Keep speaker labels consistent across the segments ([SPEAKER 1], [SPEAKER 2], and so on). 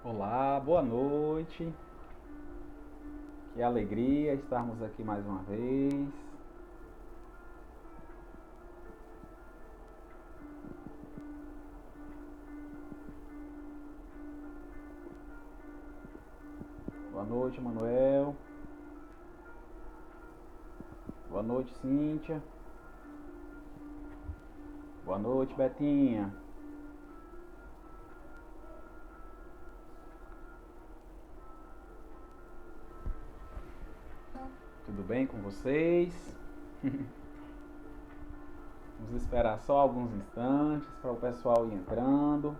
[SPEAKER 1] Olá, boa noite. Que alegria estarmos aqui mais uma vez. Boa noite, Manuel. Boa noite, Cíntia. Boa noite, Betinha. Tudo bem com vocês? Vamos esperar só alguns instantes para o pessoal ir entrando.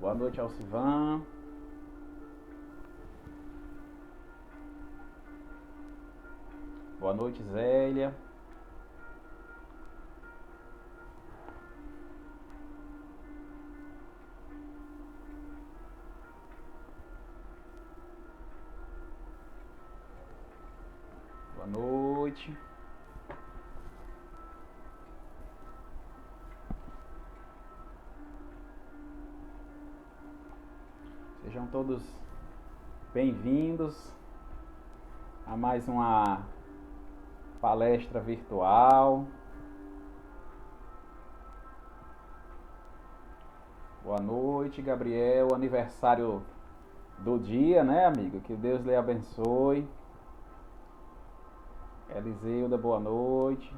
[SPEAKER 1] Boa noite, Alcivan. Boa noite, Zélia. Boa noite. Sejam todos bem-vindos a mais uma palestra virtual. Boa noite, Gabriel. Aniversário do dia, né, amigo? Que Deus lhe abençoe. Eliseuda, boa noite.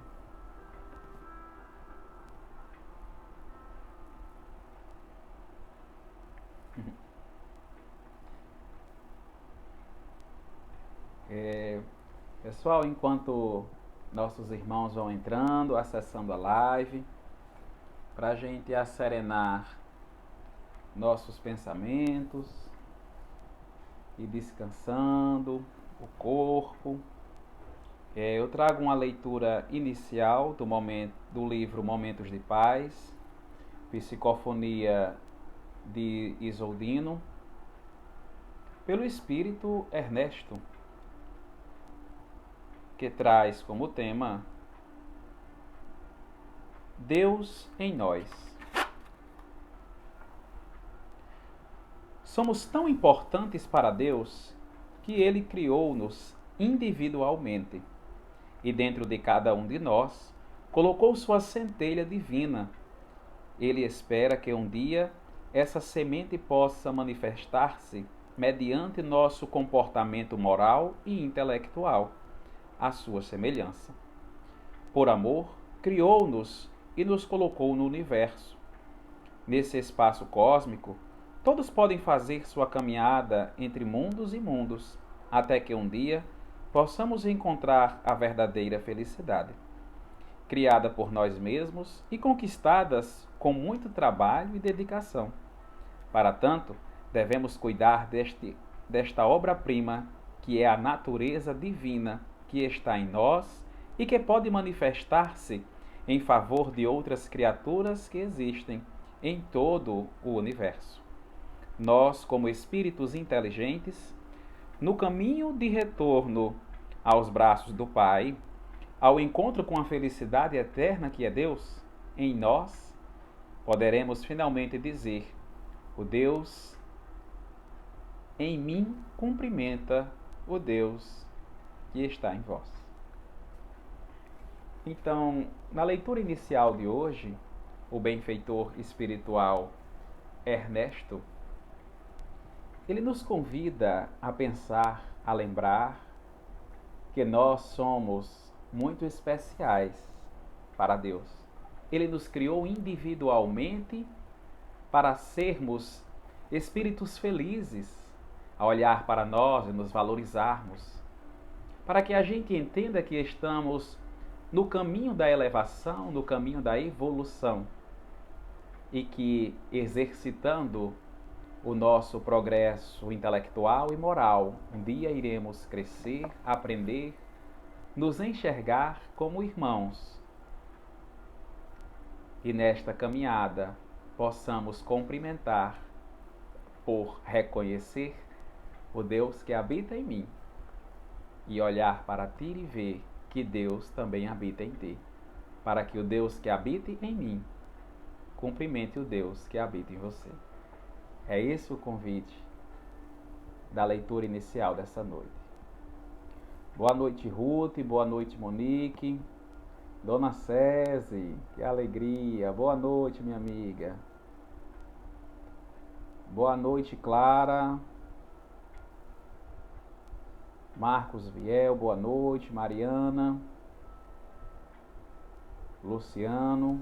[SPEAKER 1] Pessoal, enquanto nossos irmãos vão entrando, acessando a live, para a gente acerenar nossos pensamentos e descansando o corpo. Eu trago uma leitura inicial do livro Momentos de Paz, psicofonia de Isoldino, pelo espírito Ernesto, que traz como tema Deus em nós. Somos tão importantes para Deus que Ele criou-nos individualmente e dentro de cada um de nós colocou sua centelha divina. Ele espera que um dia essa semente possa manifestar-se mediante nosso comportamento moral e intelectual, à sua semelhança. Por amor, criou-nos e nos colocou no universo. Nesse espaço cósmico, todos podem fazer sua caminhada entre mundos e mundos, até que um dia possamos encontrar a verdadeira felicidade, criada por nós mesmos e conquistadas com muito trabalho e dedicação. Para tanto, devemos cuidar desta obra-prima que é a natureza divina que está em nós e que pode manifestar-se em favor de outras criaturas que existem em todo o universo. Nós, como espíritos inteligentes, no caminho de retorno aos braços do Pai, ao encontro com a felicidade eterna que é Deus, em nós, poderemos finalmente dizer: o Deus em mim cumprimenta o Deus que está em vós. Então, na leitura inicial de hoje, o benfeitor espiritual Ernesto, ele nos convida a pensar, a lembrar que nós somos muito especiais para Deus. Ele nos criou individualmente para sermos espíritos felizes, a olhar para nós e nos valorizarmos, para que a gente entenda que estamos no caminho da elevação, no caminho da evolução, e que exercitando o nosso progresso intelectual e moral, um dia iremos crescer, aprender, nos enxergar como irmãos. E nesta caminhada possamos cumprimentar por reconhecer o Deus que habita em mim e olhar para ti e ver que Deus também habita em ti, para que o Deus que habite em mim cumprimente o Deus que habita em você. É esse o convite da leitura inicial dessa noite. Boa noite, Ruth. Boa noite, Monique. Dona Cese, que alegria. Boa noite, minha amiga. Boa noite, Clara. Marcos Viel, boa noite. Mariana. Luciano.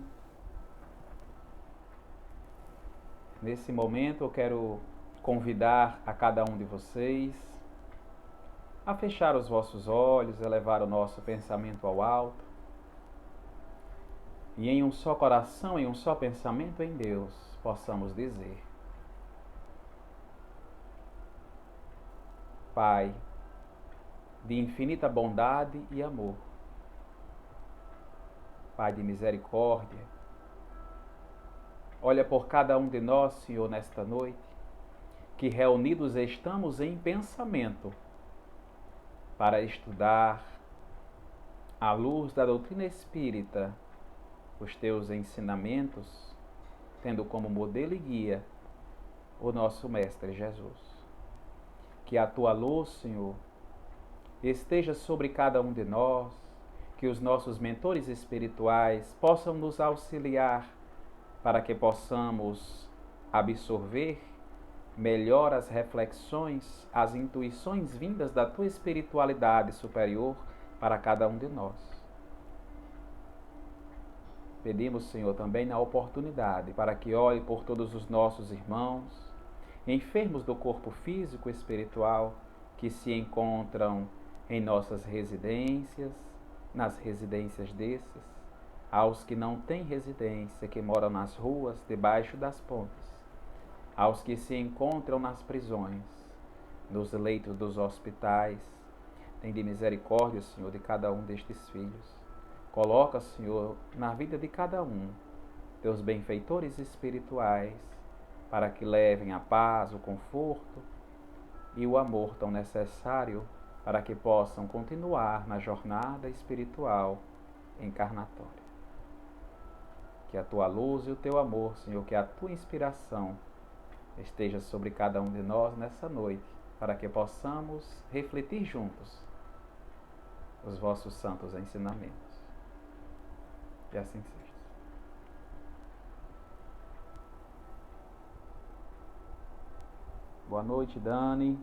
[SPEAKER 1] Nesse momento eu quero convidar a cada um de vocês a fechar os vossos olhos, elevar o nosso pensamento ao alto e em um só coração, em um só pensamento em Deus, possamos dizer: Pai, de infinita bondade e amor, Pai de misericórdia, olha por cada um de nós, Senhor, nesta noite, que reunidos estamos em pensamento para estudar, à luz da doutrina espírita, os teus ensinamentos, tendo como modelo e guia o nosso Mestre Jesus. Que a tua luz, Senhor, esteja sobre cada um de nós, que os nossos mentores espirituais possam nos auxiliar para que possamos absorver melhor as reflexões, as intuições vindas da tua espiritualidade superior para cada um de nós. Pedimos, Senhor, também na oportunidade para que olhe por todos os nossos irmãos, enfermos do corpo físico e espiritual, que se encontram em nossas residências, nas residências desses, aos que não têm residência, que moram nas ruas, debaixo das pontes, aos que se encontram nas prisões, nos leitos dos hospitais. Tem de misericórdia, Senhor, de cada um destes filhos. Coloca, Senhor, na vida de cada um, teus benfeitores espirituais, para que levem a paz, o conforto e o amor tão necessário para que possam continuar na jornada espiritual encarnatória. Que a tua luz e o teu amor, Senhor, que a tua inspiração esteja sobre cada um de nós nessa noite, para que possamos refletir juntos os vossos santos ensinamentos. E assim seja. Boa noite, Dani.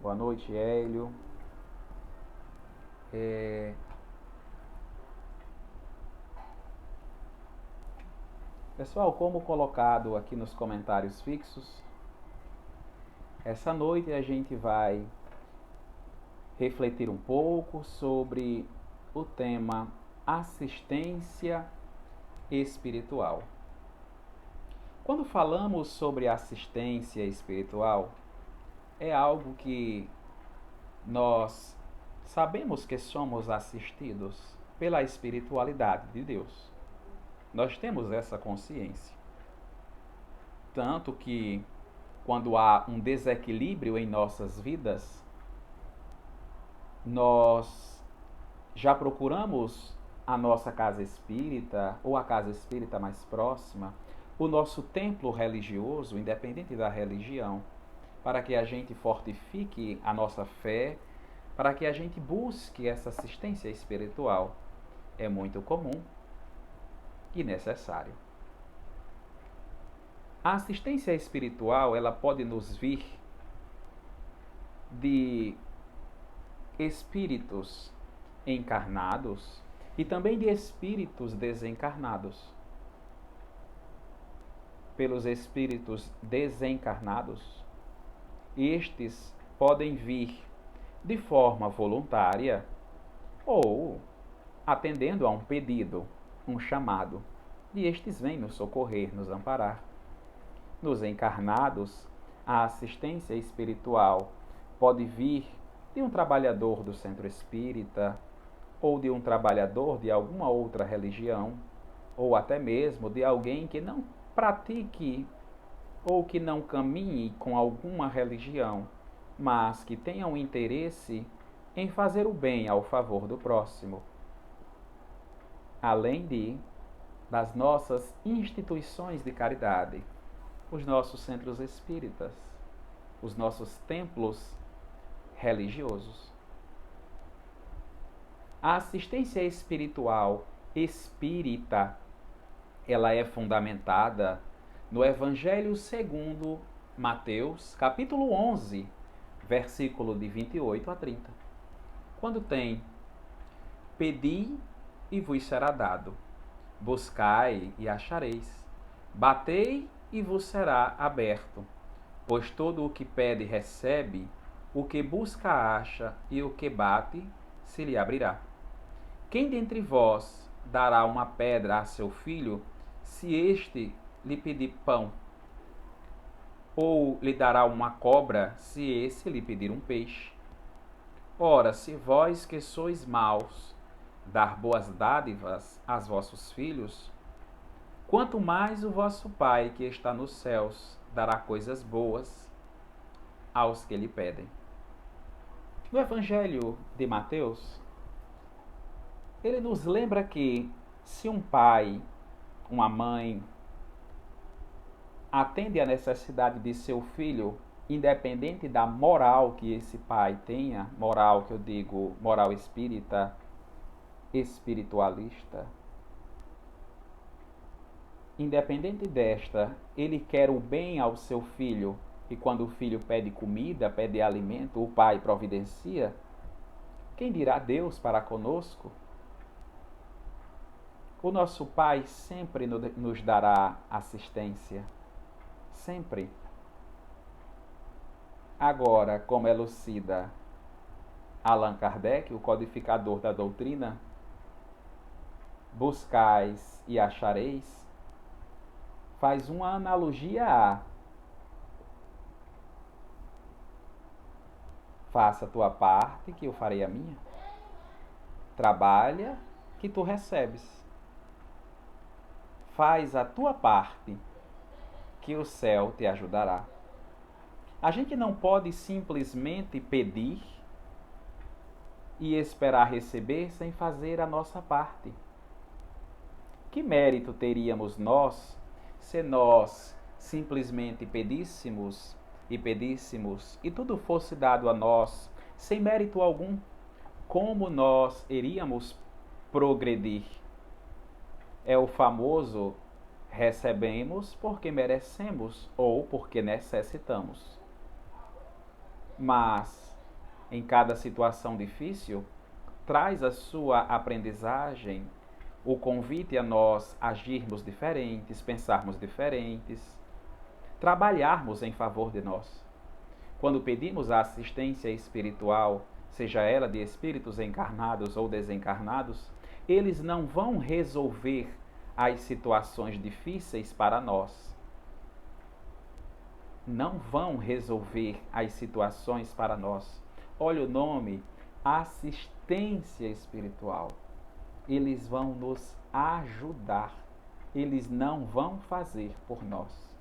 [SPEAKER 1] Boa noite, Hélio. Pessoal, como colocado aqui nos comentários fixos, essa noite a gente vai refletir um pouco sobre o tema assistência espiritual. Quando falamos sobre assistência espiritual, é algo que nós sabemos que somos assistidos pela espiritualidade de Deus. Nós temos essa consciência. Tanto que, quando há um desequilíbrio em nossas vidas, nós já procuramos a nossa casa espírita, ou a casa espírita mais próxima, o nosso templo religioso, independente da religião, para que a gente fortifique a nossa fé, para que a gente busque essa assistência espiritual. É muito comum e necessário. A assistência espiritual, ela pode nos vir de espíritos encarnados e também de espíritos desencarnados. Pelos espíritos desencarnados, estes podem vir de forma voluntária ou atendendo a um pedido, um chamado, e estes vêm nos socorrer, nos amparar. Nos encarnados, a assistência espiritual pode vir de um trabalhador do centro espírita, ou de um trabalhador de alguma outra religião, ou até mesmo de alguém que não pratique ou que não caminhe com alguma religião, mas que tenha um interesse em fazer o bem ao favor do próximo. Além das nossas instituições de caridade, os nossos centros espíritas. os nossos templos religiosos. A assistência espiritual espírita, ela é fundamentada no Evangelho segundo Mateus, capítulo 11, versículo de 28 a 30. Quando tem: pedi e vos será dado, buscai e achareis, batei e vos será aberto, pois todo o que pede recebe, o que busca acha, e o que bate se lhe abrirá. Quem dentre vós dará uma pedra a seu filho, se este lhe pedir pão? Ou lhe dará uma cobra, se esse lhe pedir um peixe? Ora, se vós que sois maus, dar boas dádivas aos vossos filhos, quanto mais o vosso Pai que está nos céus dará coisas boas aos que lhe pedem. No Evangelho de Mateus, ele nos lembra que se um pai, uma mãe, atende à necessidade de seu filho, independente da moral que esse pai tenha, moral que eu digo, moral espírita, espiritualista, independente desta, ele quer o bem ao seu filho, e quando o filho pede comida, pede alimento, o pai providencia, quem dirá Deus para conosco? O nosso Pai sempre nos dará assistência. Sempre. Agora, como elucida Allan Kardec, o codificador da doutrina, buscais e achareis, faz uma analogia a: faça a tua parte, que eu farei a minha. Trabalha, que tu recebes. Faz a tua parte, que o céu te ajudará. A gente não pode simplesmente pedir e esperar receber sem fazer a nossa parte. Que mérito teríamos nós se nós simplesmente pedíssemos e tudo fosse dado a nós sem mérito algum? Como nós iríamos progredir? É o famoso recebemos porque merecemos ou porque necessitamos. Mas, em cada situação difícil, traz a sua aprendizagem o convite a nós agirmos diferentes, pensarmos diferentes, trabalharmos em favor de nós. Quando pedimos a assistência espiritual, seja ela de espíritos encarnados ou desencarnados, eles não vão resolver as situações difíceis para nós. Não vão resolver as situações para nós. Olha o nome: assistência espiritual. Eles vão nos ajudar. Eles não vão fazer por nós.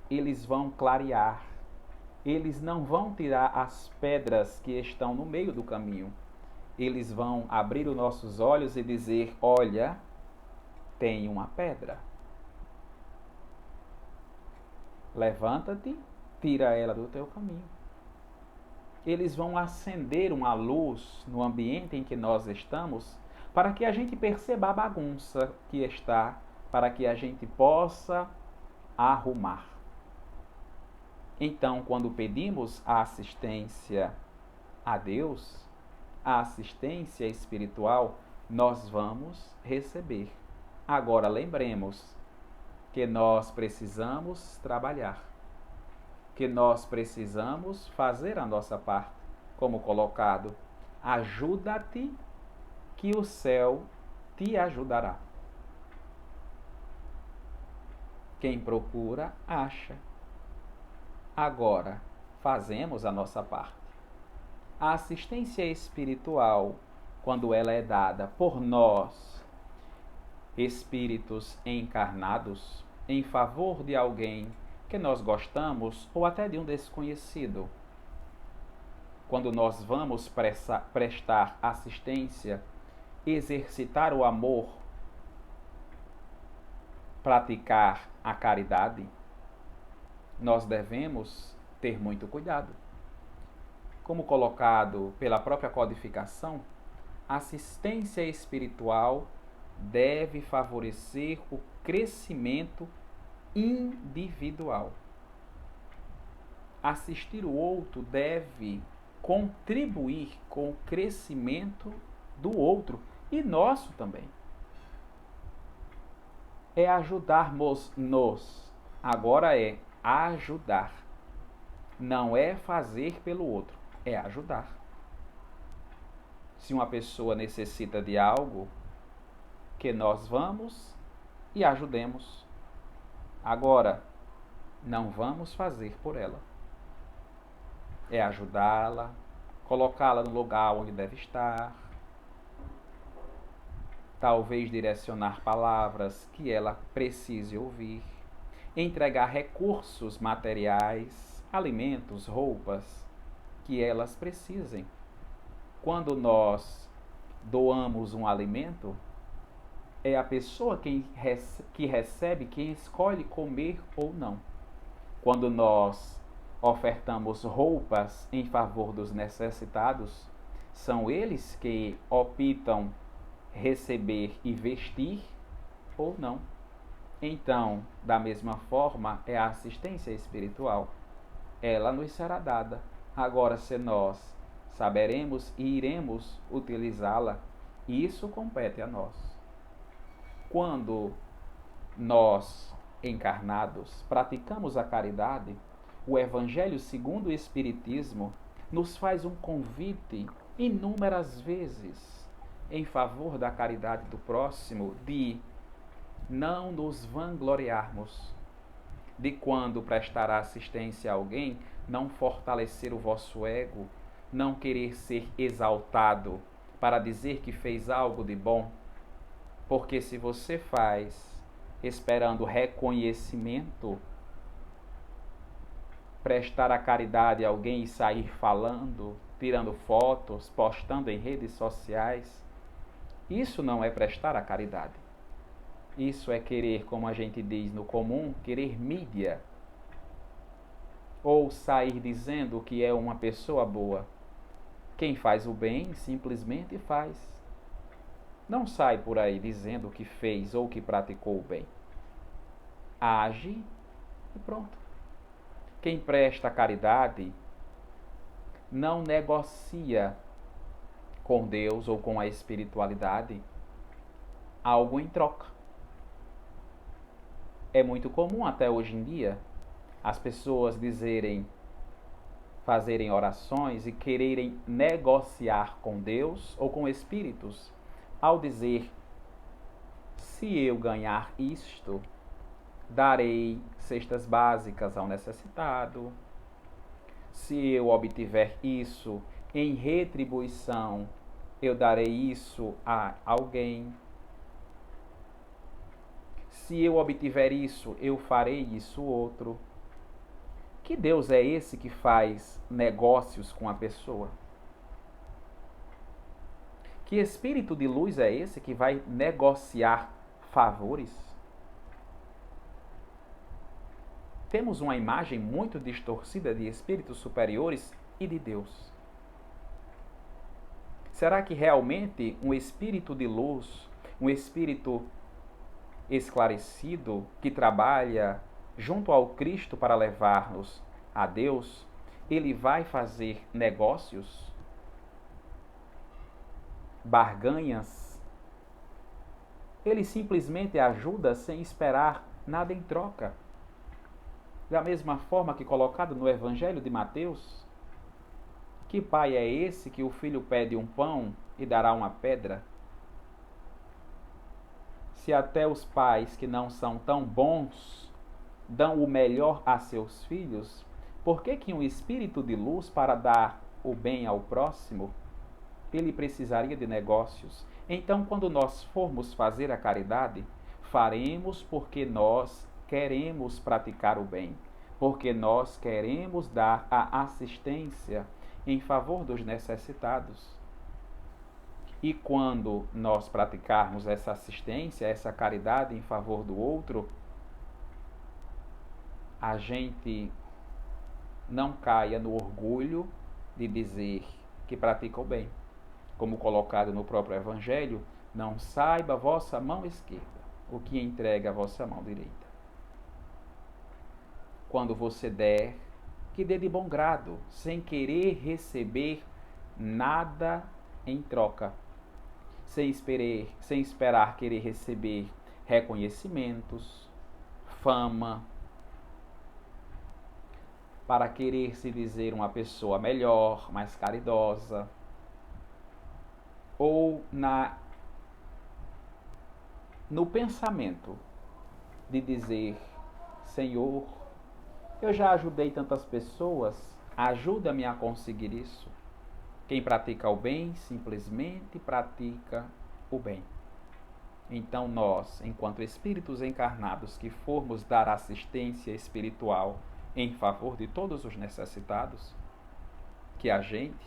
[SPEAKER 1] Eles vão clarear. Eles não vão tirar as pedras que estão no meio do caminho. Eles vão abrir os nossos olhos e dizer: olha, tem uma pedra. Levanta-te, tira ela do teu caminho. Eles vão acender uma luz no ambiente em que nós estamos, para que a gente perceba a bagunça que está, para que a gente possa arrumar. Então, quando pedimos a assistência a Deus, a assistência espiritual, nós vamos receber. Agora, lembremos que nós precisamos trabalhar, que nós precisamos fazer a nossa parte, como colocado: ajuda-te, que o céu te ajudará. Quem procura, acha. Agora, fazemos a nossa parte. A assistência espiritual, quando ela é dada por nós, espíritos encarnados, em favor de alguém que nós gostamos ou até de um desconhecido. Quando nós vamos prestar assistência, exercitar o amor, praticar a caridade, nós devemos ter muito cuidado. Como colocado pela própria codificação, assistência espiritual deve favorecer o crescimento individual. Assistir o outro deve contribuir com o crescimento do outro e nosso também. É ajudarmos-nos. Agora é ajudar. Não é fazer pelo outro, é ajudar. Se uma pessoa necessita de algo, que nós vamos e ajudemos. Agora, não vamos fazer por ela. É ajudá-la, colocá-la no lugar onde deve estar, talvez direcionar palavras que ela precise ouvir, entregar recursos materiais, alimentos, roupas que elas precisem. Quando nós doamos um alimento, é a pessoa que recebe, quem escolhe comer ou não. Quando nós ofertamos roupas em favor dos necessitados, são eles que optam receber e vestir ou não. Então, da mesma forma, é a assistência espiritual. Ela nos será dada. Agora, se nós saberemos e iremos utilizá-la, isso compete a nós. Quando nós, encarnados, praticamos a caridade, o Evangelho segundo o Espiritismo nos faz um convite inúmeras vezes em favor da caridade do próximo, de não nos vangloriarmos, de quando prestar assistência a alguém, não fortalecer o vosso ego, não querer ser exaltado para dizer que fez algo de bom, porque se você faz esperando reconhecimento, prestar a caridade a alguém e sair falando, tirando fotos, postando em redes sociais, isso não é prestar a caridade. Isso é querer, como a gente diz no comum, querer mídia. Ou sair dizendo que é uma pessoa boa. Quem faz o bem simplesmente faz. Não sai por aí dizendo que fez ou que praticou o bem. Age e pronto. Quem presta caridade não negocia com Deus ou com a espiritualidade algo em troca. É muito comum até hoje em dia as pessoas fazerem orações e quererem negociar com Deus ou com espíritos, ao dizer: se eu ganhar isto, darei cestas básicas ao necessitado. Se eu obtiver isso, em retribuição, eu darei isso a alguém. Se eu obtiver isso, eu farei isso outro. Que Deus é esse que faz negócios com a pessoa? Que espírito de luz é esse que vai negociar favores? Temos uma imagem muito distorcida de espíritos superiores e de Deus. Será que realmente um espírito de luz, um espírito esclarecido, que trabalha junto ao Cristo para levar-nos a Deus, ele vai fazer negócios, barganhas? Ele simplesmente ajuda sem esperar nada em troca. Da mesma forma que colocado no Evangelho de Mateus, que pai é esse que o filho pede um pão e dará uma pedra? Se até os pais que não são tão bons dão o melhor a seus filhos, por que um espírito de luz, para dar o bem ao próximo, ele precisaria de negócios? Então, quando nós formos fazer a caridade, faremos porque nós queremos praticar o bem, porque nós queremos dar a assistência em favor dos necessitados. E quando nós praticarmos essa assistência, essa caridade em favor do outro, a gente não caia no orgulho de dizer que pratica o bem. Como colocado no próprio Evangelho, não saiba a vossa mão esquerda o que entrega a vossa mão direita. Quando você der, que dê de bom grado, sem querer receber nada em troca, sem esperar querer receber reconhecimentos, fama, para querer se dizer uma pessoa melhor, mais caridosa, ou no pensamento de dizer: Senhor, eu já ajudei tantas pessoas, ajuda-me a conseguir isso. Quem pratica o bem, simplesmente pratica o bem. Então nós, enquanto espíritos encarnados que formos dar assistência espiritual em favor de todos os necessitados, que a gente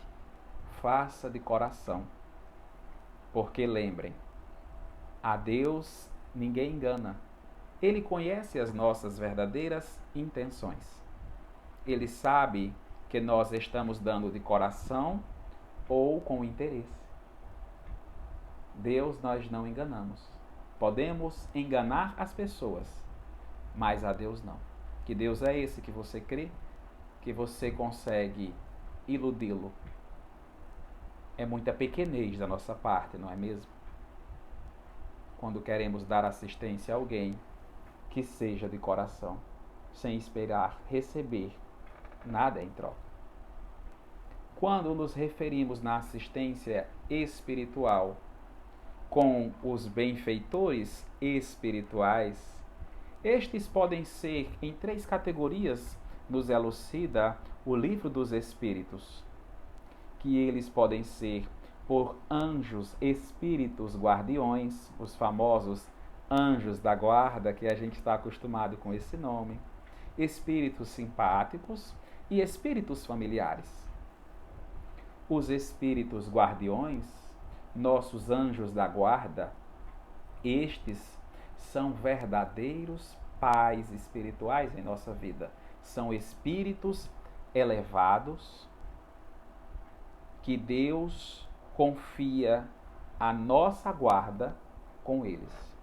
[SPEAKER 1] faça de coração. Porque lembrem, a Deus ninguém engana. Ele conhece as nossas verdadeiras intenções. Ele sabe que nós estamos dando de coração ou com interesse. Deus nós não enganamos. Podemos enganar as pessoas, mas a Deus não. Que Deus é esse que você crê, que você consegue iludi-lo. É muita pequenez da nossa parte, não é mesmo? Quando queremos dar assistência a alguém, que seja de coração, sem esperar receber nada em troca. Quando nos referimos na assistência espiritual com os benfeitores espirituais, estes podem ser em 3 categorias, nos elucida o Livro dos Espíritos, que eles podem ser por anjos, espíritos guardiões, os famosos anjos da guarda, que a gente está acostumado com esse nome, espíritos simpáticos e espíritos familiares. Os espíritos guardiões, nossos anjos da guarda, estes são verdadeiros pais espirituais em nossa vida. São espíritos elevados que Deus confia a nossa guarda com eles.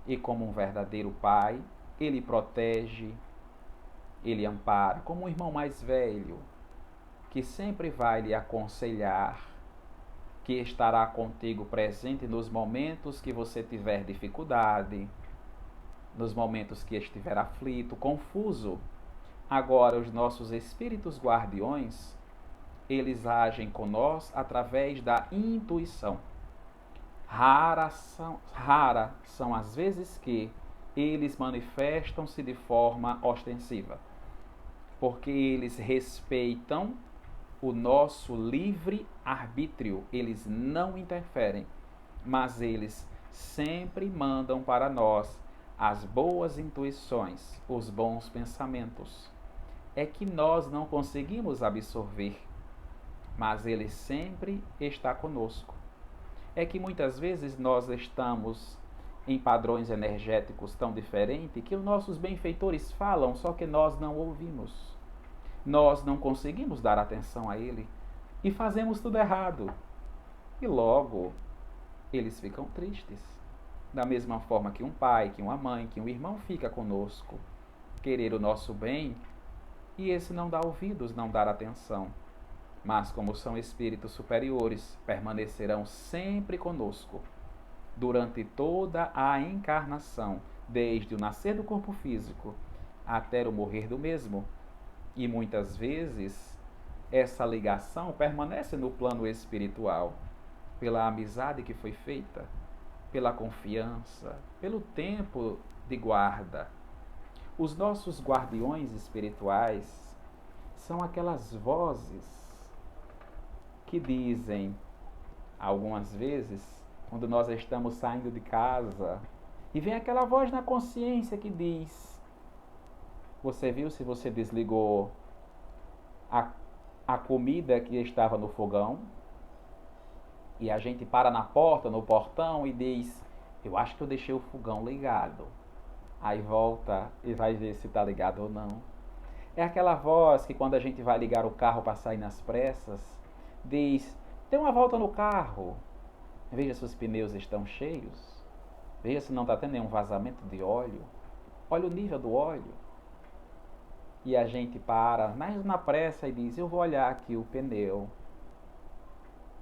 [SPEAKER 1] E como um verdadeiro pai, ele protege, ele ampara, como um irmão mais velho, que sempre vai lhe aconselhar, que estará contigo presente nos momentos que você tiver dificuldade, nos momentos que estiver aflito, confuso. Agora, os nossos espíritos guardiões, eles agem conosco através da intuição. Raras são as vezes que eles manifestam-se de forma ostensiva, porque eles respeitam o nosso livre arbítrio, eles não interferem, mas eles sempre mandam para nós as boas intuições, os bons pensamentos. É que nós não conseguimos absorver, mas ele sempre está conosco. É que muitas vezes nós estamos em padrões energéticos tão diferentes que os nossos benfeitores falam, só que nós não ouvimos. Nós não conseguimos dar atenção a ele e fazemos tudo errado. E logo, eles ficam tristes. Da mesma forma que um pai, que uma mãe, que um irmão fica conosco, querer o nosso bem, e esse não dá ouvidos, não dar atenção. Mas como são espíritos superiores, permanecerão sempre conosco, durante toda a encarnação, desde o nascer do corpo físico até o morrer do mesmo. E muitas vezes essa ligação permanece no plano espiritual, pela amizade que foi feita, pela confiança, pelo tempo de guarda. Os nossos guardiões espirituais são aquelas vozes que dizem, algumas vezes, quando nós estamos saindo de casa, e vem aquela voz na consciência que diz: você viu se você desligou a comida que estava no fogão? E a gente para na porta, no portão, e diz: eu acho que eu deixei o fogão ligado. Aí volta e vai ver se está ligado ou não. É aquela voz que quando a gente vai ligar o carro para sair nas pressas, diz: dê uma volta no carro, veja se os pneus estão cheios, veja se não está tendo nenhum vazamento de óleo, olha o nível do óleo. E a gente para, mas na pressa, e diz: eu vou olhar aqui o pneu.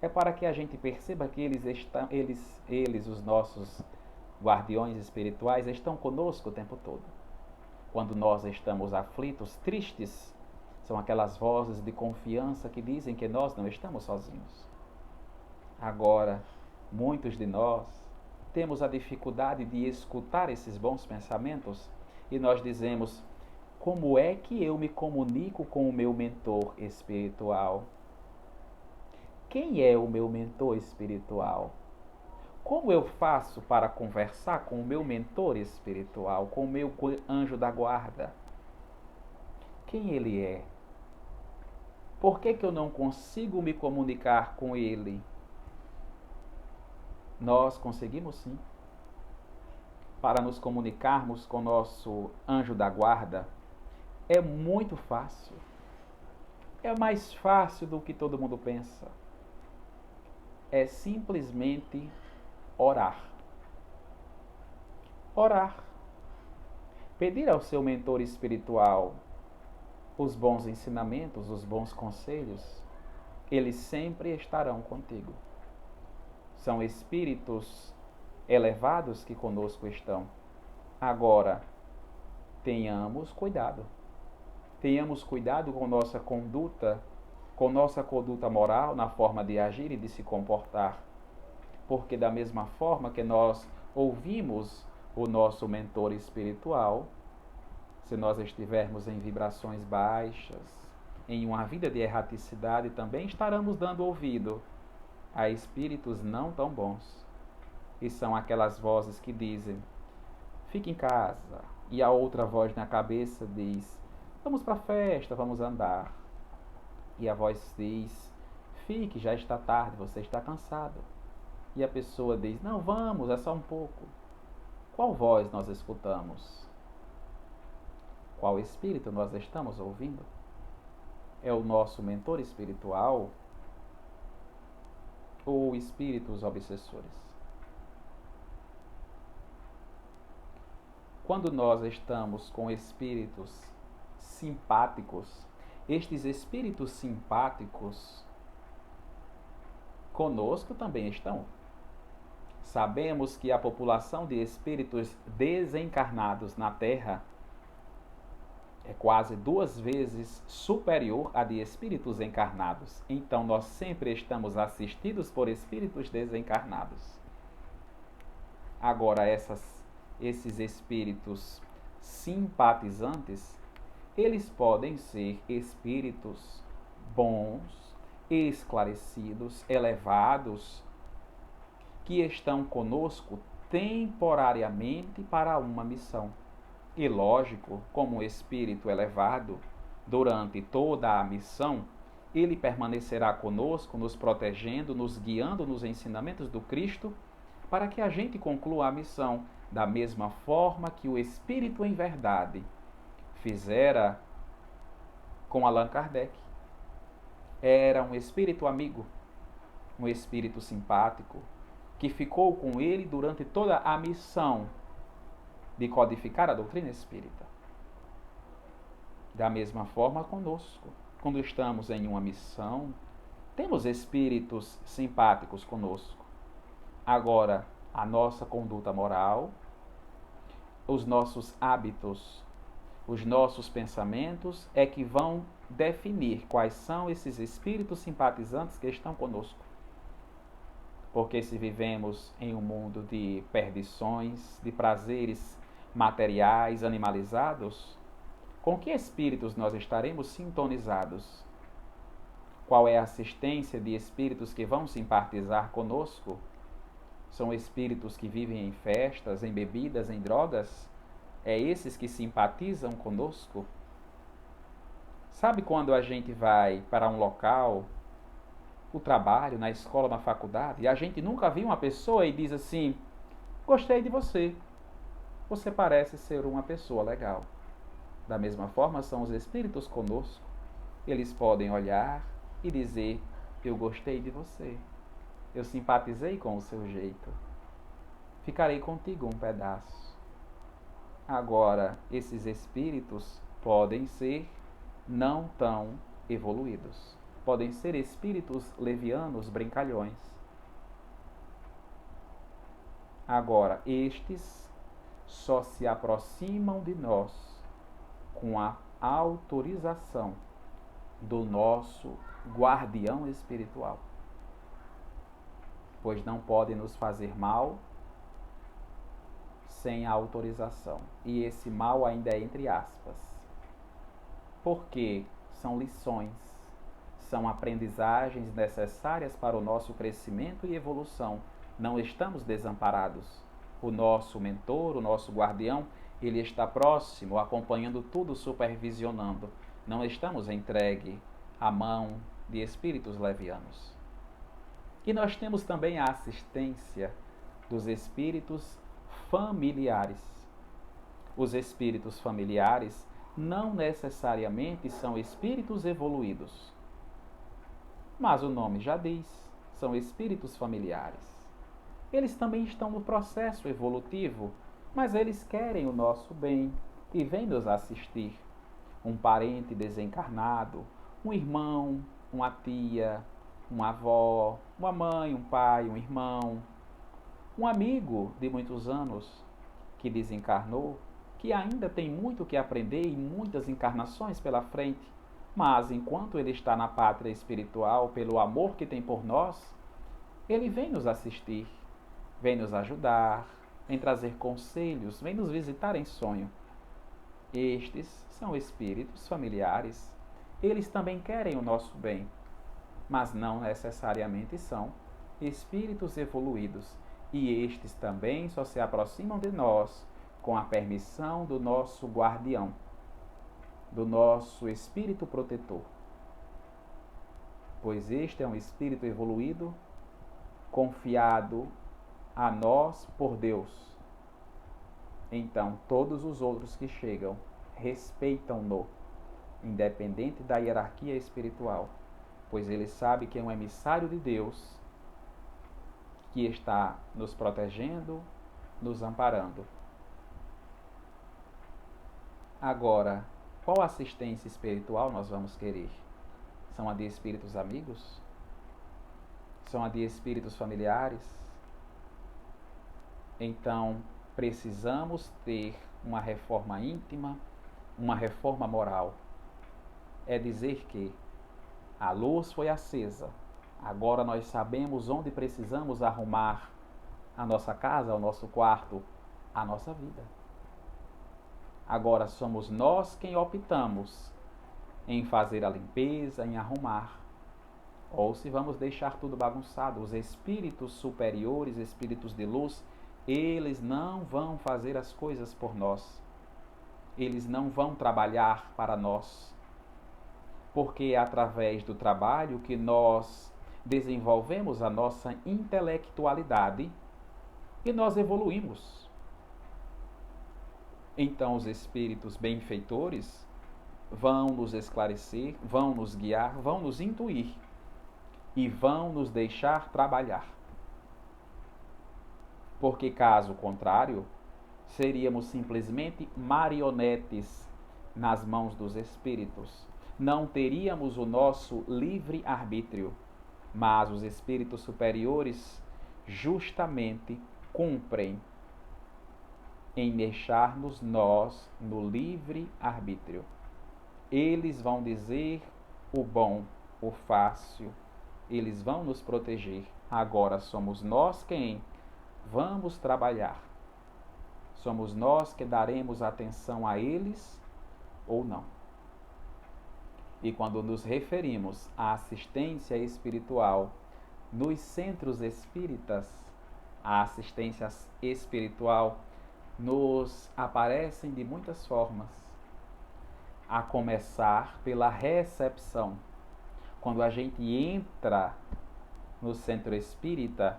[SPEAKER 1] É para que a gente perceba que eles, os nossos guardiões espirituais, estão conosco o tempo todo. Quando nós estamos aflitos, tristes, são aquelas vozes de confiança que dizem que nós não estamos sozinhos. Agora, muitos de nós temos a dificuldade de escutar esses bons pensamentos e nós dizemos: como é que eu me comunico com o meu mentor espiritual? Quem é o meu mentor espiritual? Como eu faço para conversar com o meu mentor espiritual, com o meu anjo da guarda? Quem ele é? Por que eu não consigo me comunicar com ele? Nós conseguimos sim. Para nos comunicarmos com o nosso anjo da guarda, é muito fácil. É mais fácil do que todo mundo pensa. É simplesmente orar. Orar. Pedir ao seu mentor espiritual os bons ensinamentos, os bons conselhos, eles sempre estarão contigo. São espíritos elevados que conosco estão. Agora, tenhamos cuidado. Tenhamos cuidado com nossa conduta moral, na forma de agir e de se comportar. Porque da mesma forma que nós ouvimos o nosso mentor espiritual, se nós estivermos em vibrações baixas, em uma vida de erraticidade, também estaremos dando ouvido a espíritos não tão bons. E são aquelas vozes que dizem: fique em casa. E a outra voz na cabeça diz: vamos para a festa, vamos andar. E a voz diz: fique, já está tarde, você está cansado. E a pessoa diz: não, vamos, é só um pouco. Qual voz nós escutamos? Qual espírito nós estamos ouvindo? É o nosso mentor espiritual ou espíritos obsessores? Quando nós estamos com espíritos simpáticos, estes espíritos simpáticos conosco também estão. Sabemos que a população de espíritos desencarnados na Terra é quase 2 vezes superior à de espíritos encarnados. Então nós sempre estamos assistidos por espíritos desencarnados. Agora, esses espíritos simpatizantes, eles podem ser espíritos bons, esclarecidos, elevados, que estão conosco temporariamente para uma missão. E lógico, como um espírito elevado, durante toda a missão, ele permanecerá conosco, nos protegendo, nos guiando nos ensinamentos do Cristo, para que a gente conclua a missão da mesma forma que o Espírito em verdade fizera com Allan Kardec. Era um espírito amigo, um espírito simpático, que ficou com ele durante toda a missão de codificar a doutrina espírita. Da mesma forma conosco, quando estamos em uma missão, temos espíritos simpáticos conosco. Agora, a nossa conduta moral, os nossos hábitos, os nossos pensamentos é que vão definir quais são esses espíritos simpatizantes que estão conosco. Porque se vivemos em um mundo de perdições, de prazeres materiais, animalizados, com que espíritos nós estaremos sintonizados? Qual é a assistência de espíritos que vão simpatizar conosco? São espíritos que vivem em festas, em bebidas, em drogas? É esses que simpatizam conosco? Sabe quando a gente vai para um local, o trabalho, na escola, na faculdade, e a gente nunca viu uma pessoa e diz assim: gostei de você, você parece ser uma pessoa legal. Da mesma forma são os espíritos conosco. Eles podem olhar e dizer: eu gostei de você, eu simpatizei com o seu jeito, ficarei contigo um pedaço. Agora, esses espíritos podem ser não tão evoluídos. Podem ser espíritos levianos, brincalhões. Agora, estes só se aproximam de nós com a autorização do nosso guardião espiritual, pois não podem nos fazer mal sem a autorização. E esse mal ainda é entre aspas, porque são lições, são aprendizagens necessárias para o nosso crescimento e evolução. Não estamos desamparados. O nosso mentor, o nosso guardião, ele está próximo, acompanhando tudo, supervisionando. Não estamos entregue à mão de espíritos levianos. E nós temos também a assistência dos espíritos familiares. Os espíritos familiares não necessariamente são espíritos evoluídos, mas o nome já diz, são espíritos familiares. Eles também estão no processo evolutivo, mas eles querem o nosso bem e vêm nos assistir. Um parente desencarnado, um irmão, uma tia, uma avó, uma mãe, um pai, um irmão, um amigo de muitos anos que desencarnou, que ainda tem muito que aprender e muitas encarnações pela frente, mas enquanto ele está na pátria espiritual, pelo amor que tem por nós, ele vem nos assistir, vem nos ajudar, vem trazer conselhos, vem nos visitar em sonho. Estes são espíritos familiares. Eles também querem o nosso bem, mas não necessariamente são espíritos evoluídos. E estes também só se aproximam de nós com a permissão do nosso guardião, do nosso espírito protetor. Pois este é um espírito evoluído, confiado a nós por Deus. Então, todos os outros que chegam respeitam-no, independente da hierarquia espiritual, pois ele sabe que é um emissário de Deus que está nos protegendo, nos amparando. Agora, qual assistência espiritual nós vamos querer? São a de espíritos amigos? São a de espíritos familiares? Então, precisamos ter uma reforma íntima, uma reforma moral. É dizer que a luz foi acesa, agora nós sabemos onde precisamos arrumar a nossa casa, o nosso quarto, a nossa vida. Agora somos nós quem optamos em fazer a limpeza, em arrumar, ou se vamos deixar tudo bagunçado. Os espíritos superiores, espíritos de luz, eles não vão fazer as coisas por nós. Eles não vão trabalhar para nós. Porque é através do trabalho que nós desenvolvemos a nossa intelectualidade e nós evoluímos. Então os espíritos benfeitores vão nos esclarecer, vão nos guiar, vão nos intuir e vão nos deixar trabalhar. Porque caso contrário, seríamos simplesmente marionetes nas mãos dos espíritos. Não teríamos o nosso livre-arbítrio, mas os espíritos superiores justamente cumprem em deixar-nos nós no livre-arbítrio. Eles vão dizer o bom, o fácil, eles vão nos proteger. Agora somos nós quem vamos trabalhar. Somos nós que daremos atenção a eles ou não. E quando nos referimos à assistência espiritual nos centros espíritas, a assistência espiritual nos aparecem de muitas formas, a começar pela recepção. Quando a gente entra no centro espírita,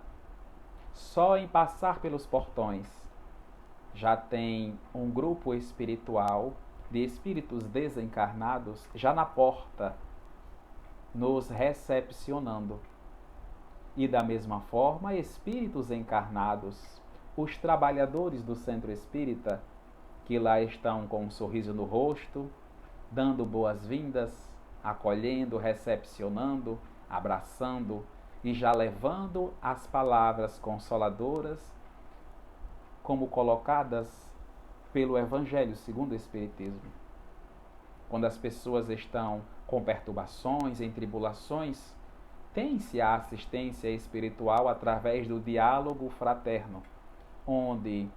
[SPEAKER 1] só em passar pelos portões já tem um grupo espiritual de espíritos desencarnados já na porta, nos recepcionando. E da mesma forma, espíritos encarnados, os trabalhadores do centro espírita, que lá estão com um sorriso no rosto, dando boas-vindas, acolhendo, recepcionando, abraçando e já levando as palavras consoladoras como colocadas pelo Evangelho segundo o Espiritismo. Quando as pessoas estão com perturbações, em tribulações, tem-se a assistência espiritual através do diálogo fraterno, onde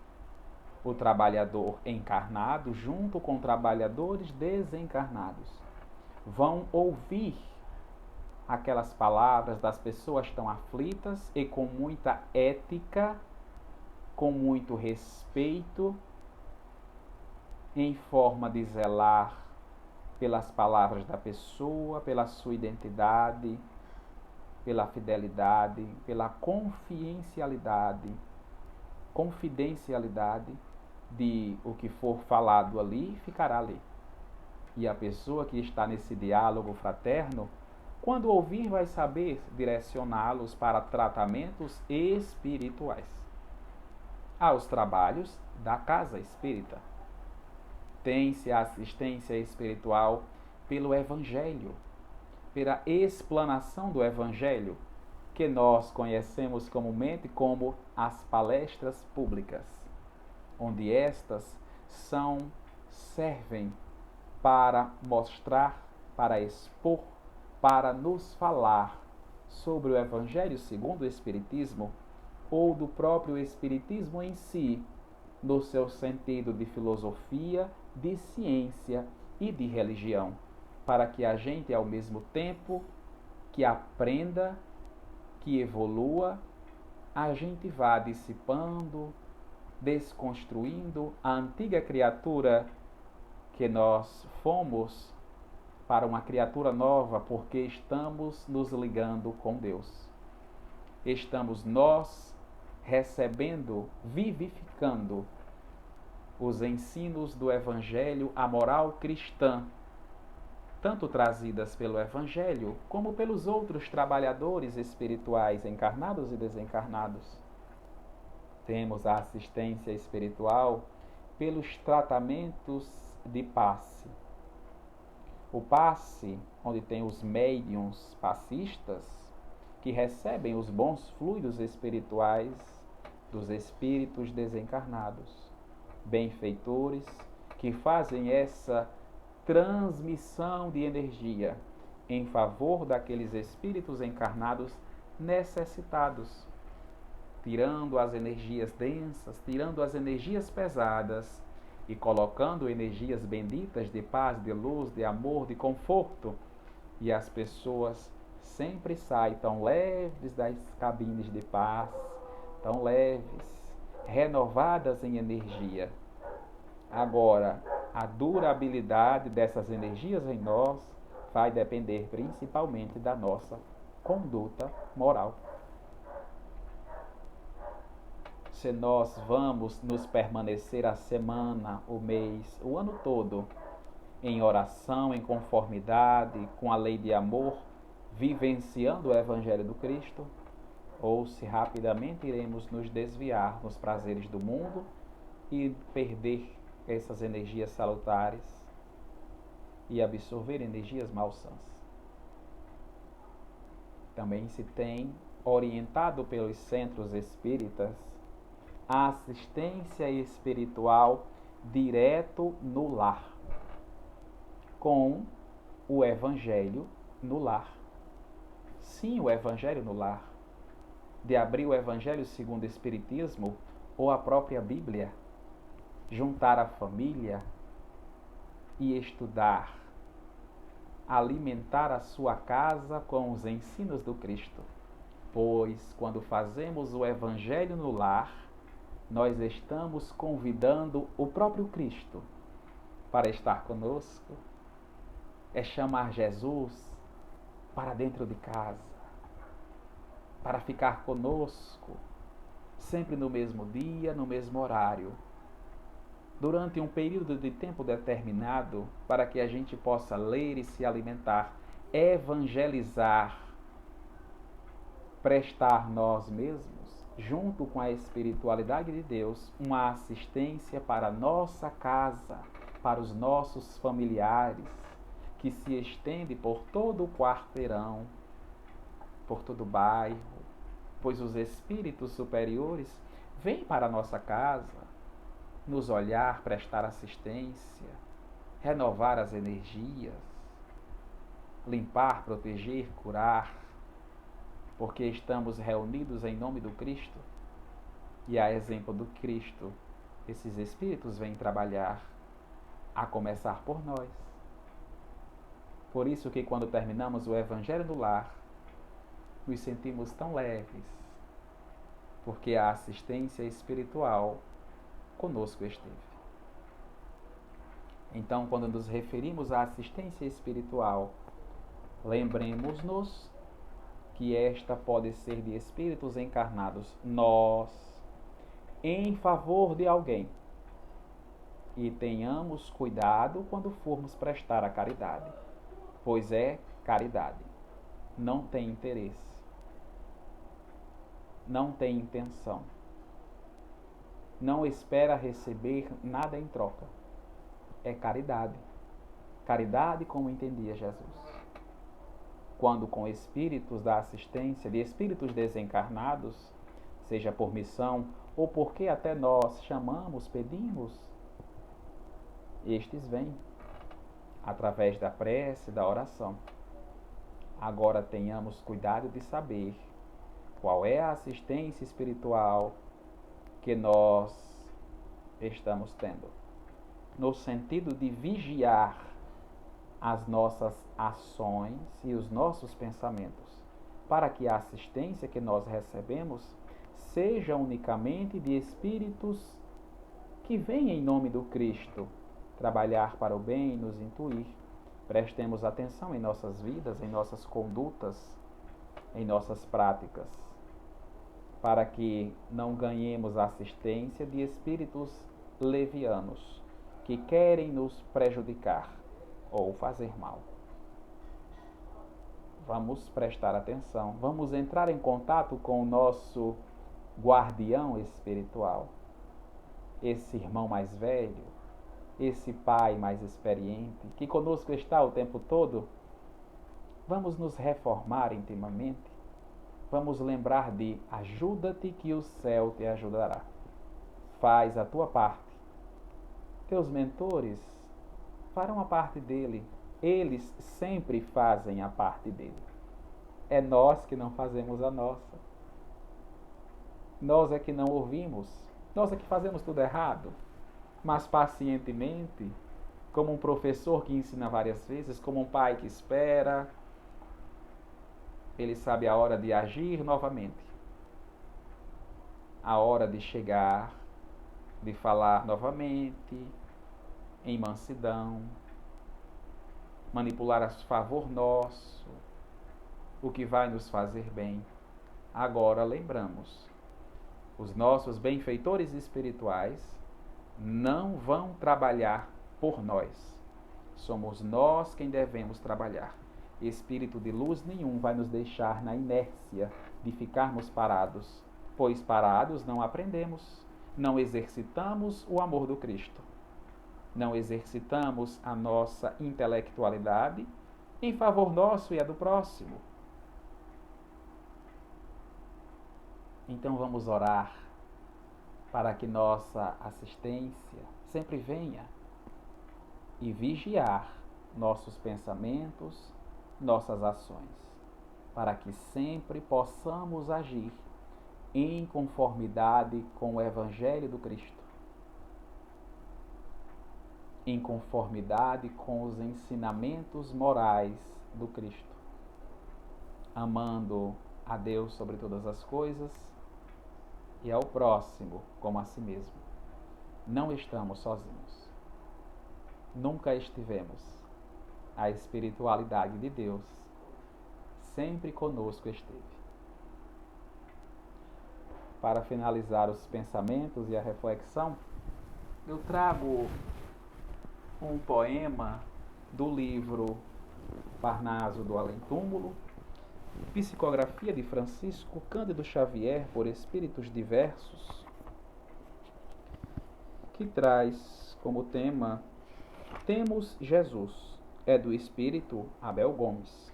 [SPEAKER 1] o trabalhador encarnado, junto com trabalhadores desencarnados, vão ouvir aquelas palavras das pessoas tão aflitas e com muita ética, com muito respeito, em forma de zelar pelas palavras da pessoa, pela sua identidade, pela fidelidade, pela confidencialidade de o que for falado ali, ficará ali. E a pessoa que está nesse diálogo fraterno, quando ouvir, vai saber direcioná-los para tratamentos espirituais. Aos trabalhos da casa espírita. Tem-se a assistência espiritual pelo Evangelho, pela explanação do Evangelho, que nós conhecemos comumente como as palestras públicas, onde estas servem para mostrar, para expor, para nos falar sobre o Evangelho segundo o Espiritismo ou do próprio Espiritismo em si, no seu sentido de filosofia, de ciência e de religião, para que a gente, ao mesmo tempo que aprenda, que evolua, a gente vá dissipando, desconstruindo a antiga criatura que nós fomos para uma criatura nova, porque estamos nos ligando com Deus. Estamos nós recebendo, vivificando os ensinos do Evangelho, a moral cristã, tanto trazidas pelo Evangelho, como pelos outros trabalhadores espirituais, encarnados e desencarnados. Temos a assistência espiritual pelos tratamentos de passe. O passe, onde tem os médiuns passistas, que recebem os bons fluidos espirituais dos espíritos desencarnados, benfeitores, que fazem essa transmissão de energia em favor daqueles espíritos encarnados necessitados, tirando as energias densas, tirando as energias pesadas e colocando energias benditas de paz, de luz, de amor, de conforto. E as pessoas sempre saem tão leves das cabines de paz, tão leves, renovadas em energia. Agora, a durabilidade dessas energias em nós vai depender principalmente da nossa conduta moral. Se nós vamos nos permanecer a semana, o mês, o ano todo, em oração, em conformidade com a lei de amor, vivenciando o Evangelho do Cristo, ou se rapidamente iremos nos desviar nos prazeres do mundo e perder essas energias salutares e absorver energias malsãs. Também se tem orientado pelos centros espíritas a assistência espiritual direto no lar, com o Evangelho no lar. Sim, o Evangelho no lar. De abrir o Evangelho segundo o Espiritismo ou a própria Bíblia, juntar a família e estudar, alimentar a sua casa com os ensinos do Cristo. Pois, quando fazemos o Evangelho no lar, nós estamos convidando o próprio Cristo para estar conosco, é chamar Jesus para dentro de casa, para ficar conosco, sempre no mesmo dia, no mesmo horário, durante um período de tempo determinado, para que a gente possa ler e se alimentar, evangelizar, prestar nós mesmos, junto com a espiritualidade de Deus, uma assistência para a nossa casa, para os nossos familiares, que se estende por todo o quarteirão, por todo o bairro, pois os espíritos superiores vêm para a nossa casa nos olhar, prestar assistência, renovar as energias, limpar, proteger, curar, porque estamos reunidos em nome do Cristo e a exemplo do Cristo, esses espíritos vêm trabalhar, a começar por nós. Por isso que quando terminamos o Evangelho no Lar, nos sentimos tão leves, porque a assistência espiritual conosco esteve. Então, quando nos referimos à assistência espiritual, lembremos-nos que esta pode ser de espíritos encarnados, nós, em favor de alguém. E tenhamos cuidado quando formos prestar a caridade, pois é caridade. Não tem interesse, não tem intenção, não espera receber nada em troca. É caridade. Caridade como entendia Jesus. Quando com espíritos da assistência, de espíritos desencarnados, seja por missão ou porque até nós chamamos, pedimos, estes vêm através da prece, da oração. Agora tenhamos cuidado de saber qual é a assistência espiritual que nós estamos tendo, no sentido de vigiar as nossas ações e os nossos pensamentos, para que a assistência que nós recebemos seja unicamente de espíritos que vêm em nome do Cristo trabalhar para o bem e nos intuir. Prestemos atenção em nossas vidas, em nossas condutas, em nossas práticas, para que não ganhemos assistência de espíritos levianos que querem nos prejudicar ou fazer mal. Vamos prestar atenção, vamos entrar em contato com o nosso guardião espiritual, esse irmão mais velho, esse pai mais experiente, que conosco está o tempo todo. Vamos nos reformar intimamente, vamos lembrar de ajuda-te que o céu te ajudará. Faz a tua parte. Teus mentores farão a parte dele. Eles sempre fazem a parte dele. É nós que não fazemos a nossa. Nós é que não ouvimos. Nós é que fazemos tudo errado. Mas pacientemente, como um professor que ensina várias vezes, como um pai que espera, ele sabe a hora de agir novamente. A hora de chegar, de falar novamente, em mansidão, manipular a favor nosso, o que vai nos fazer bem. Agora lembramos, os nossos benfeitores espirituais não vão trabalhar por nós. Somos nós quem devemos trabalhar. Espírito de luz nenhum vai nos deixar na inércia de ficarmos parados, pois parados não aprendemos, não exercitamos o amor do Cristo. Não exercitamos a nossa intelectualidade em favor nosso e a do próximo. Então vamos orar para que nossa assistência sempre venha e vigiar nossos pensamentos, nossas ações, para que sempre possamos agir em conformidade com o Evangelho do Cristo, em conformidade com os ensinamentos morais do Cristo, amando a Deus sobre todas as coisas e ao próximo como a si mesmo. Não estamos sozinhos. Nunca estivemos. A espiritualidade de Deus sempre conosco esteve. Para finalizar os pensamentos e a reflexão, eu trago um poema do livro Parnaso do Além-Túmulo, psicografia de Francisco Cândido Xavier por Espíritos Diversos, que traz como tema Temos Jesus, é do espírito Abel Gomes.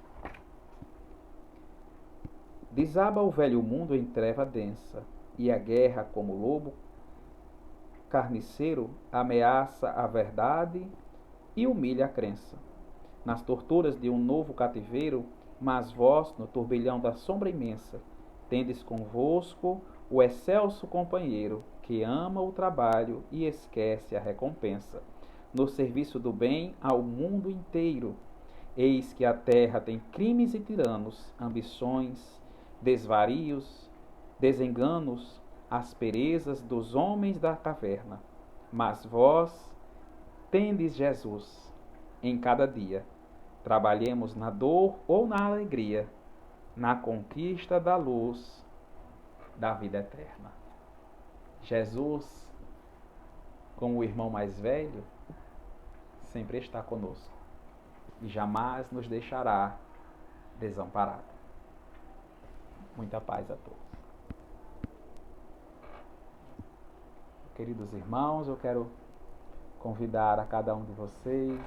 [SPEAKER 1] Desaba o velho mundo em treva densa, e a guerra, como lobo carniceiro, ameaça a verdade e humilha a crença. Nas torturas de um novo cativeiro, mas vós, no turbilhão da sombra imensa, tendes convosco o excelso companheiro, que ama o trabalho e esquece a recompensa. No serviço do bem ao mundo inteiro, eis que a terra tem crimes e tiranos, ambições, desvarios, desenganos, asperezas dos homens da caverna. Mas vós tendes Jesus em cada dia. Trabalhemos na dor ou na alegria, na conquista da luz da vida eterna. Jesus, como o irmão mais velho, sempre está conosco e jamais nos deixará desamparado. Muita paz a todos. Queridos irmãos, eu quero convidar a cada um de vocês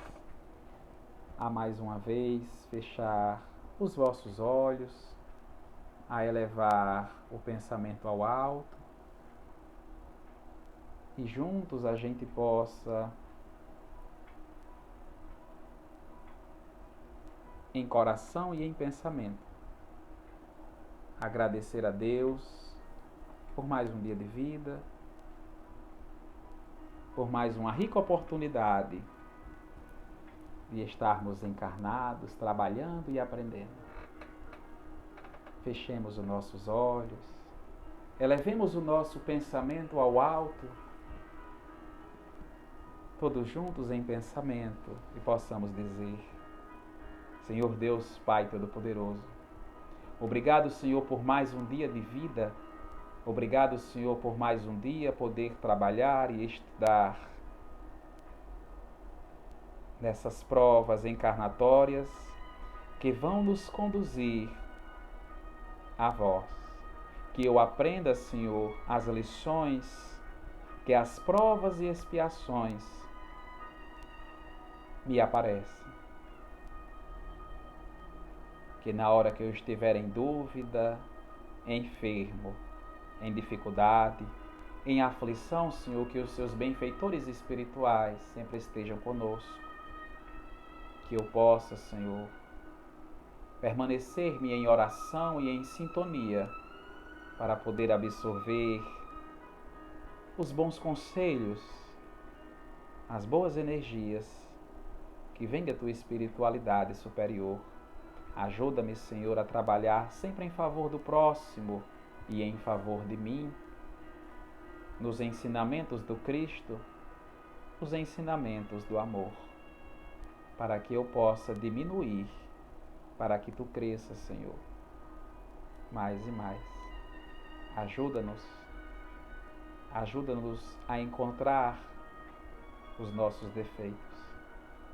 [SPEAKER 1] a mais uma vez fechar os vossos olhos, a elevar o pensamento ao alto e juntos a gente possa, em coração e em pensamento, agradecer a Deus por mais um dia de vida, por mais uma rica oportunidade de estarmos encarnados, trabalhando e aprendendo. Fechemos os nossos olhos, elevemos o nosso pensamento ao alto, todos juntos em pensamento, e possamos dizer: Senhor Deus, Pai Todo-Poderoso, obrigado, Senhor, por mais um dia de vida. Obrigado, Senhor, por mais um dia poder trabalhar e estudar nessas provas encarnatórias que vão nos conduzir a vós. Que eu aprenda, Senhor, as lições que as provas e expiações me aparecem. Que na hora que eu estiver em dúvida, enfermo, em dificuldade, em aflição, Senhor, que os seus benfeitores espirituais sempre estejam conosco. Que eu possa, Senhor, permanecer-me em oração e em sintonia para poder absorver os bons conselhos, as boas energias que vêm da tua espiritualidade superior. Ajuda-me, Senhor, a trabalhar sempre em favor do próximo e em favor de mim, nos ensinamentos do Cristo, os ensinamentos do amor, para que eu possa diminuir, para que tu cresças, Senhor, mais e mais. Ajuda-nos a encontrar os nossos defeitos,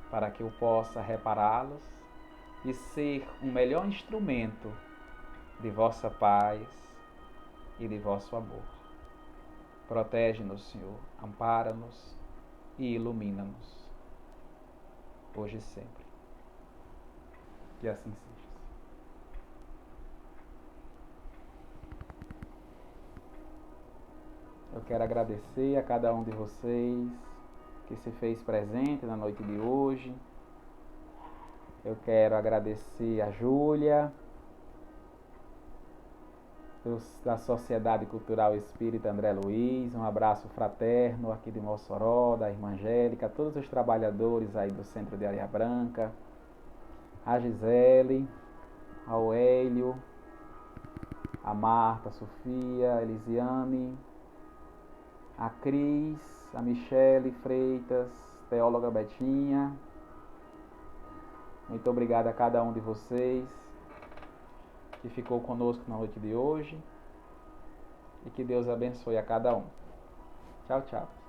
[SPEAKER 1] para que eu possa repará-los e ser um melhor instrumento de vossa paz e de vosso amor. Protege-nos, Senhor, ampara-nos e ilumina-nos, hoje e sempre. Que assim seja. Eu quero agradecer a cada um de vocês que se fez presente na noite de hoje. Eu quero agradecer a Júlia, da Sociedade Cultural Espírita André Luiz, um abraço fraterno aqui de Mossoró, da Irmã Angélica, a todos os trabalhadores aí do Centro de Areia Branca, a Gisele, ao Hélio, a Marta, a Sofia, a Elisiane, a Cris, a Michele Freitas, teóloga Betinha. Muito obrigado a cada um de vocês que ficou conosco na noite de hoje e que Deus abençoe a cada um. Tchau, tchau.